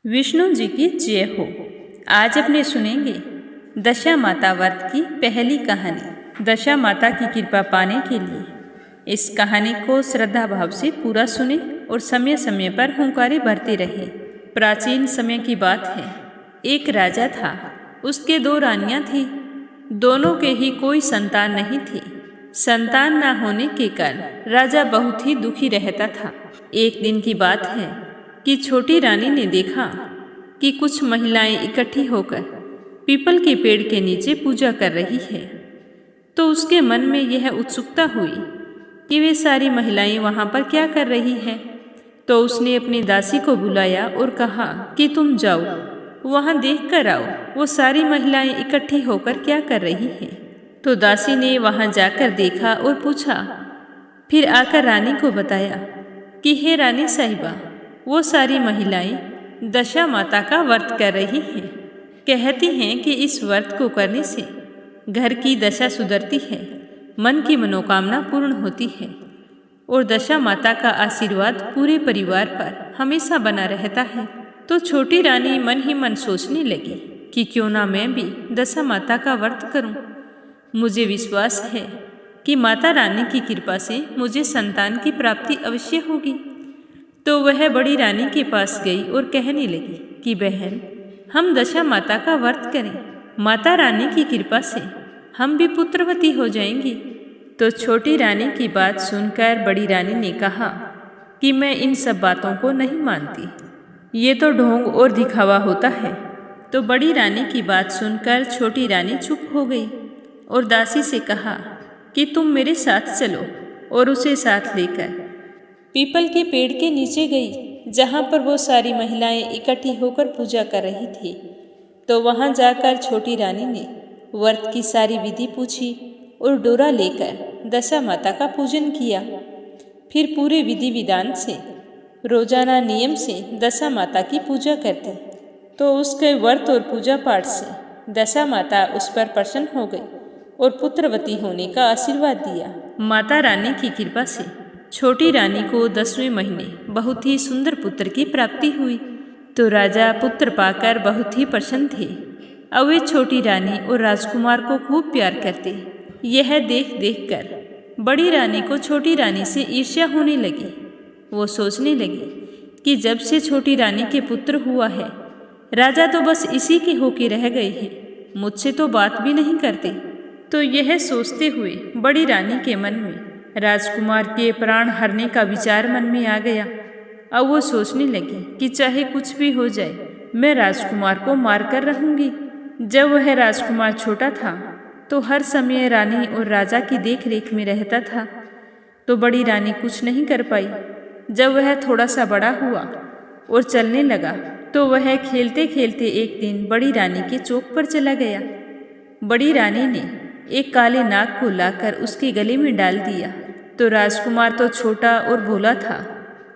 विष्णु जी की जय हो। आज अपने सुनेंगे दशा माता व्रत की पहली कहानी। दशा माता की कृपा पाने के लिए इस कहानी को श्रद्धा भाव से पूरा सुने और समय समय पर हुंकारे भरते रहे। प्राचीन समय की बात है। एक राजा था, उसके दो रानियां थी। दोनों के ही कोई संतान नहीं थी। संतान न होने के कारण राजा बहुत ही दुखी रहता था। एक दिन की बात है कि छोटी रानी ने देखा कि कुछ महिलाएं इकट्ठी होकर पीपल के पेड़ के नीचे पूजा कर रही है। तो उसके मन में यह उत्सुकता हुई कि वे सारी महिलाएं वहां पर क्या कर रही हैं। तो उसने अपनी दासी को बुलाया और कहा कि तुम जाओ वहां देख कर आओ, वो सारी महिलाएं इकट्ठी होकर क्या कर रही हैं। तो दासी ने वहां जाकर देखा और पूछा, फिर आकर रानी को बताया कि हे रानी साहिबा, वो सारी महिलाएं दशा माता का व्रत कर रही हैं। कहती हैं कि इस व्रत को करने से घर की दशा सुधरती है, मन की मनोकामना पूर्ण होती है और दशा माता का आशीर्वाद पूरे परिवार पर हमेशा बना रहता है। तो छोटी रानी मन ही मन सोचने लगी कि क्यों ना मैं भी दशा माता का व्रत करूं। मुझे विश्वास है कि माता रानी की कृपा से मुझे संतान की प्राप्ति अवश्य होगी। तो वह बड़ी रानी के पास गई और कहने लगी कि बहन, हम दशा माता का व्रत करें, माता रानी की कृपा से हम भी पुत्रवती हो जाएंगी। तो छोटी रानी की बात सुनकर बड़ी रानी ने कहा कि मैं इन सब बातों को नहीं मानती, ये तो ढोंग और दिखावा होता है। तो बड़ी रानी की बात सुनकर छोटी रानी चुप हो गई और दासी से कहा कि तुम मेरे साथ चलो, और उसे साथ लेकर पीपल के पेड़ के नीचे गई जहाँ पर वो सारी महिलाएं इकट्ठी होकर पूजा कर रही थी। तो वहाँ जाकर छोटी रानी ने व्रत की सारी विधि पूछी और डोरा लेकर दशा माता का पूजन किया। फिर पूरे विधि विधान से रोजाना नियम से दशा माता की पूजा करते। तो उसके व्रत और पूजा पाठ से दशा माता उस पर प्रसन्न हो गई और पुत्रवती होने का आशीर्वाद दिया। माता रानी की कृपा से छोटी रानी को 10वें महीने बहुत ही सुंदर पुत्र की प्राप्ति हुई। तो राजा पुत्र पाकर बहुत ही प्रसन्न थे। अब वे छोटी रानी और राजकुमार को खूब प्यार करते। यह देख देख कर बड़ी रानी को छोटी रानी से ईर्ष्या होने लगी। वो सोचने लगी कि जब से छोटी रानी के पुत्र हुआ है, राजा तो बस इसी के होके रह गए हैं, मुझसे तो बात भी नहीं करते। तो यह सोचते हुए बड़ी रानी के मन में राजकुमार के प्राण हरने का विचार मन में आ गया। अब वो सोचने लगी कि चाहे कुछ भी हो जाए, मैं राजकुमार को मार कर रहूंगी। जब वह राजकुमार छोटा था तो हर समय रानी और राजा की देख रेख में रहता था। तो बड़ी रानी कुछ नहीं कर पाई। जब वह थोड़ा सा बड़ा हुआ और चलने लगा तो वह खेलते खेलते एक दिन बड़ी रानी के चौक पर चला गया। बड़ी रानी ने एक काले नाग को लाकर उसके गले में डाल दिया। तो राजकुमार तो छोटा और भोला था,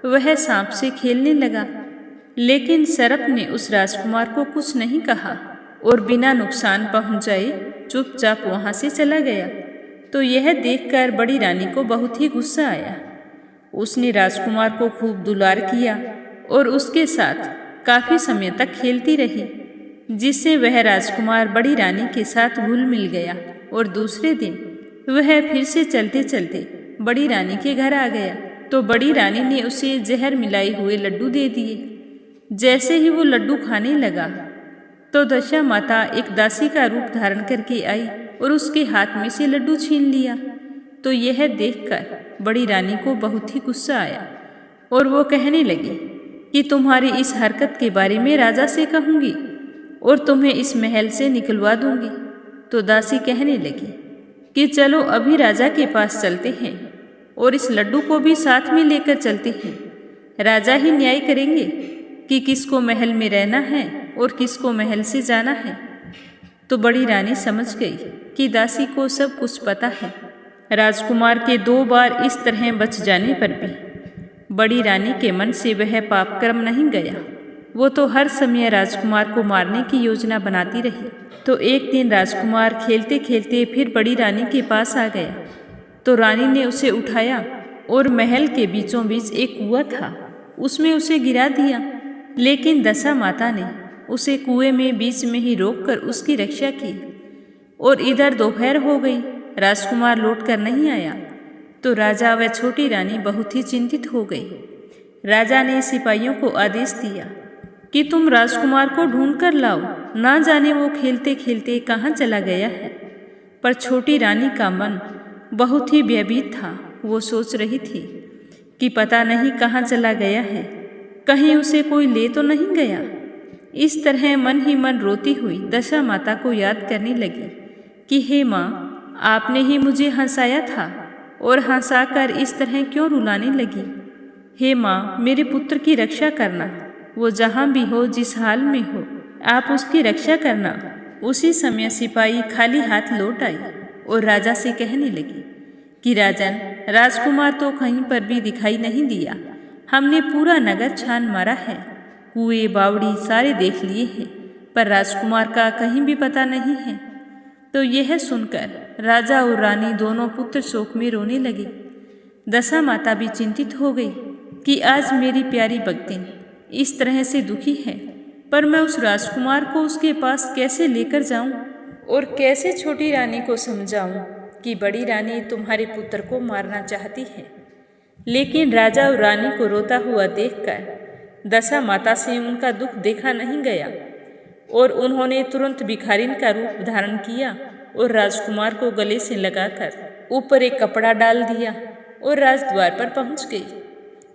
वह सांप से खेलने लगा। लेकिन सर्प ने उस राजकुमार को कुछ नहीं कहा और बिना नुकसान पहुंचाए चुपचाप वहां से चला गया। तो यह देखकर बड़ी रानी को बहुत ही गुस्सा आया। उसने राजकुमार को खूब दुलार किया और उसके साथ काफी समय तक खेलती रही, जिससे वह राजकुमार बड़ी रानी के साथ घुल मिल गया। और दूसरे दिन वह फिर से चलते चलते बड़ी रानी के घर आ गया। तो बड़ी रानी ने उसे जहर मिलाए हुए लड्डू दे दिए। जैसे ही वो लड्डू खाने लगा तो दशा माता एक दासी का रूप धारण करके आई और उसके हाथ में से लड्डू छीन लिया। तो यह देखकर बड़ी रानी को बहुत ही गुस्सा आया और वो कहने लगी कि तुम्हारी इस हरकत के बारे में राजा से कहूंगी और तुम्हें इस महल से निकलवा दूंगी। तो दासी कहने लगी कि चलो अभी राजा के पास चलते हैं और इस लड्डू को भी साथ में लेकर चलते हैं। राजा ही न्याय करेंगे कि किसको महल में रहना है और किसको महल से जाना है। तो बड़ी रानी समझ गई कि दासी को सब कुछ पता है। राजकुमार के 2 बार इस तरह बच जाने पर भी बड़ी रानी के मन से वह पाप कर्म नहीं गया। वो तो हर समय राजकुमार को मारने की योजना बनाती रही। तो एक दिन राजकुमार खेलते खेलते फिर बड़ी रानी के पास आ गया। तो रानी ने उसे उठाया और महल के बीचों बीच एक कुआं था, उसमें उसे गिरा दिया। लेकिन दशा माता ने उसे कुएं में बीच में ही रोककर उसकी रक्षा की। और इधर दोपहर हो गई, राजकुमार लौटकर नहीं आया तो राजा व छोटी रानी बहुत ही चिंतित हो गई। राजा ने सिपाहियों को आदेश दिया कि तुम राजकुमार को ढूंढ कर लाओ, ना जाने वो खेलते खेलते कहाँ चला गया है। पर छोटी रानी का मन बहुत ही भयभीत था। वो सोच रही थी कि पता नहीं कहाँ चला गया है, कहीं उसे कोई ले तो नहीं गया। इस तरह मन ही मन रोती हुई दशा माता को याद करने लगी कि हे माँ, आपने ही मुझे हंसाया था और हंसाकर इस तरह क्यों रुलाने लगी। हे माँ, मेरे पुत्र की रक्षा करना, वो जहाँ भी हो, जिस हाल में हो, आप उसकी रक्षा करना। उसी समय सिपाही खाली हाथ लौट आई और राजा से कहने लगी कि राजन, राजकुमार तो कहीं पर भी दिखाई नहीं दिया। हमने पूरा नगर छान मारा है, कुएं बावड़ी सारे देख लिए हैं, पर राजकुमार का कहीं भी पता नहीं है। तो यह सुनकर राजा और रानी दोनों पुत्र शोक में रोने लगे। दशा माता भी चिंतित हो गई कि आज मेरी प्यारी भक्तिन इस तरह से दुखी है, पर मैं उस राजकुमार को उसके पास कैसे लेकर जाऊं और कैसे छोटी रानी को समझाऊं कि बड़ी रानी तुम्हारे पुत्र को मारना चाहती है। लेकिन राजा और रानी को रोता हुआ देखकर दशा माता से उनका दुख देखा नहीं गया और उन्होंने तुरंत भिखारिन का रूप धारण किया और राजकुमार को गले से लगाकर ऊपर एक कपड़ा डाल दिया और राजद्वार पर पहुंच गई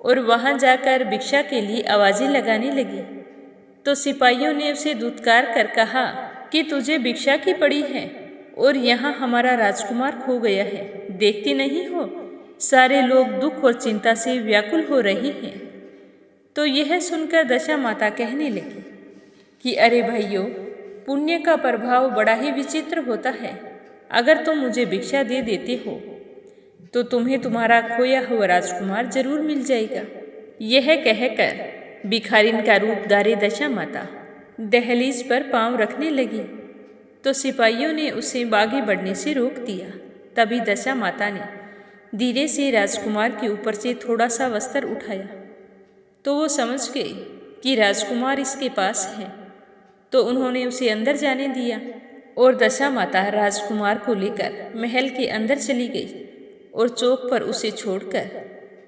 और वहां जाकर भिक्षा के लिए आवाजें लगाने लगी। तो सिपाहियों ने उसे धुतकार कर कहा कि तुझे भिक्षा की पड़ी है और यहाँ हमारा राजकुमार खो गया है, देखती नहीं हो, सारे लोग दुख और चिंता से व्याकुल हो रहे हैं। तो यह सुनकर दशा माता कहने लगी कि अरे भाइयों, पुण्य का प्रभाव बड़ा ही विचित्र होता है। अगर तुम मुझे भिक्षा दे देते हो तो तुम्हें तुम्हारा खोया हुआ राजकुमार जरूर मिल जाएगा। यह कहकर भिखारिन का रूप धारे दशा माता दहलीज पर पांव रखने लगी। तो सिपाहियों ने उसे आगे बढ़ने से रोक दिया। तभी दशा माता ने धीरे से राजकुमार के ऊपर से थोड़ा सा वस्त्र उठाया तो वो समझ गए कि राजकुमार इसके पास है। तो उन्होंने उसे अंदर जाने दिया और दशा माता राजकुमार को लेकर महल के अंदर चली गई और चौक पर उसे छोड़कर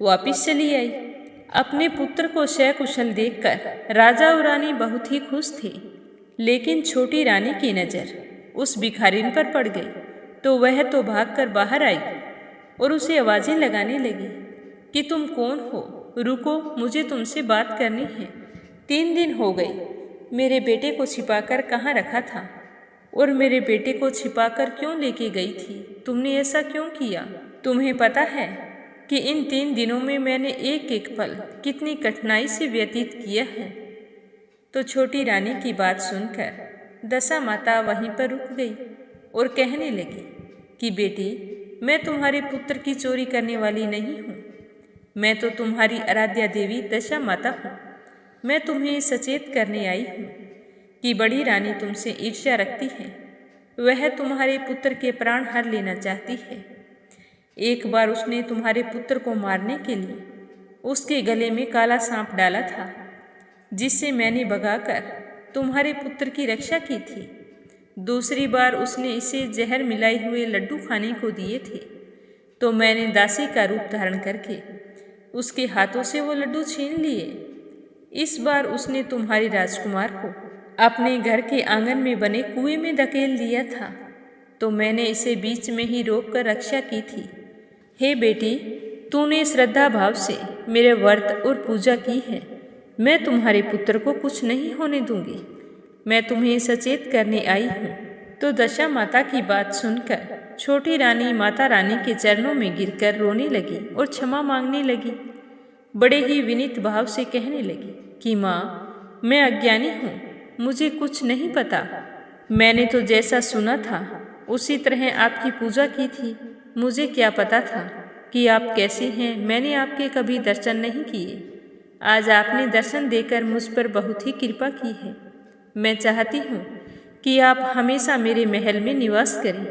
वापिस चली आई। अपने पुत्र को सकुशल देखकर राजा और रानी बहुत ही खुश थे। लेकिन छोटी रानी की नज़र उस भिखारिन पर पड़ गई तो वह तो भागकर बाहर आई और उसे आवाजें लगाने लगी कि तुम कौन हो, रुको, मुझे तुमसे बात करनी है। 3 दिन हो गए, मेरे बेटे को छिपाकर कहाँ रखा था और मेरे बेटे को छिपाकर क्यों लेके गई थी? तुमने ऐसा क्यों किया? तुम्हें पता है कि इन 3 दिनों में मैंने एक एक पल कितनी कठिनाई से व्यतीत किया है। तो छोटी रानी की बात सुनकर दशा माता वहीं पर रुक गई और कहने लगी कि बेटी, मैं तुम्हारे पुत्र की चोरी करने वाली नहीं हूँ, मैं तो तुम्हारी आराध्या देवी दशा माता हूँ। मैं तुम्हें सचेत करने आई हूँ कि बड़ी रानी तुमसे ईर्ष्या रखती है, वह तुम्हारे पुत्र के प्राण हर लेना चाहती है। एक बार उसने तुम्हारे पुत्र को मारने के लिए उसके गले में काला सांप डाला था, जिससे मैंने भगाकर तुम्हारे पुत्र की रक्षा की थी। दूसरी बार उसने इसे जहर मिलाए हुए लड्डू खाने को दिए थे, तो मैंने दासी का रूप धारण करके उसके हाथों से वो लड्डू छीन लिए। इस बार उसने तुम्हारे राजकुमार को अपने घर के आंगन में बने कुएं में धकेल दिया था, तो मैंने इसे बीच में ही रोककर रक्षा की थी। हे बेटी, तूने श्रद्धा भाव से मेरे व्रत और पूजा की है, मैं तुम्हारे पुत्र को कुछ नहीं होने दूंगी। मैं तुम्हें सचेत करने आई हूँ। तो दशा माता की बात सुनकर छोटी रानी माता रानी के चरणों में गिरकर रोने लगी और क्षमा मांगने लगी। बड़े ही विनीत भाव से कहने लगी कि माँ, मैं अज्ञानी हूँ, मुझे कुछ नहीं पता। मैंने तो जैसा सुना था उसी तरह आपकी पूजा की थी। मुझे क्या पता था कि आप कैसे हैं। मैंने आपके कभी दर्शन नहीं किए। आज आपने दर्शन देकर मुझ पर बहुत ही कृपा की है। मैं चाहती हूँ कि आप हमेशा मेरे महल में निवास करें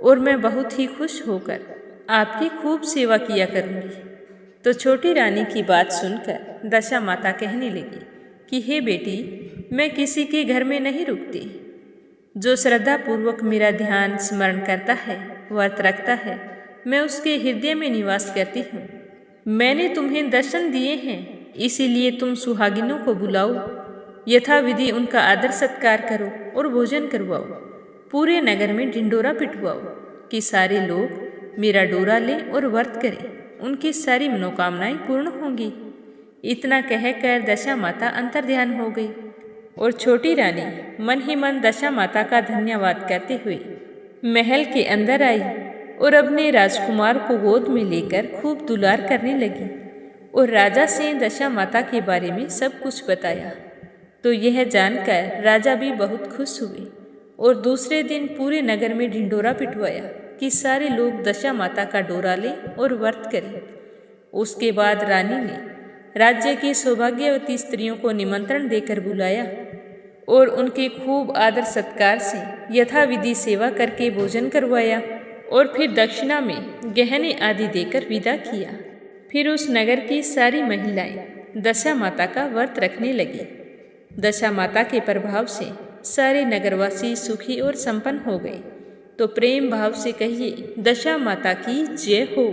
और मैं बहुत ही खुश होकर आपकी खूब सेवा किया करूँगी। तो छोटी रानी की बात सुनकर दशा माता कहने लगी कि हे बेटी, मैं किसी के घर में नहीं रुकती। जो श्रद्धापूर्वक मेरा ध्यान स्मरण करता है, व्रत रखता है, मैं उसके हृदय में निवास करती हूँ। मैंने तुम्हें दर्शन दिए हैं, इसीलिए तुम सुहागिनों को बुलाओ, यथाविधि उनका आदर सत्कार करो और भोजन करवाओ। पूरे नगर में ढिंडोरा पिटवाओ कि सारे लोग मेरा डोरा लें और व्रत करें, उनकी सारी मनोकामनाएं पूर्ण होंगी। इतना कहकर दशा माता अंतर्ध्यान हो गई और छोटी रानी मन ही मन दशा माता का धन्यवाद करते हुए महल के अंदर आई और अपने राजकुमार को गोद में लेकर खूब दुलार करने लगी और राजा से दशा माता के बारे में सब कुछ बताया। तो यह जानकर राजा भी बहुत खुश हुए और दूसरे दिन पूरे नगर में ढिंडोरा पिटवाया कि सारे लोग दशा माता का डोरा लें और व्रत करें। उसके बाद रानी ने राज्य की सौभाग्यवती स्त्रियों को निमंत्रण देकर बुलाया और उनके खूब आदर सत्कार से यथाविधि सेवा करके भोजन करवाया और फिर दक्षिणा में गहने आदि देकर विदा किया। फिर उस नगर की सारी महिलाएं दशा माता का व्रत रखने लगी। दशा माता के प्रभाव से सारे नगरवासी सुखी और संपन्न हो गए। तो प्रेम भाव से कहिए, दशा माता की जय हो।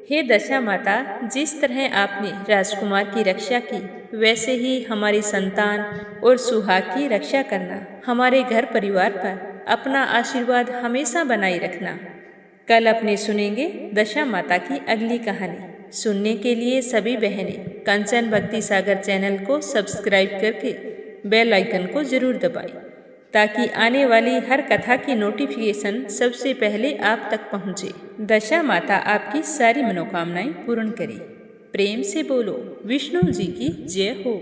हे दशा माता, जिस तरह आपने राजकुमार की रक्षा की, वैसे ही हमारी संतान और सुहाग की रक्षा करना। हमारे घर परिवार पर अपना आशीर्वाद हमेशा बनाए रखना। कल अपने सुनेंगे दशा माता की अगली कहानी। सुनने के लिए सभी बहनें कंचन भक्ति सागर चैनल को सब्सक्राइब करके बेल आइकन को जरूर दबाएं, ताकि आने वाली हर कथा की नोटिफिकेशन सबसे पहले आप तक पहुँचे। दशा माता आपकी सारी मनोकामनाएं पूर्ण करे। प्रेम से बोलो, विष्णु जी की जय हो।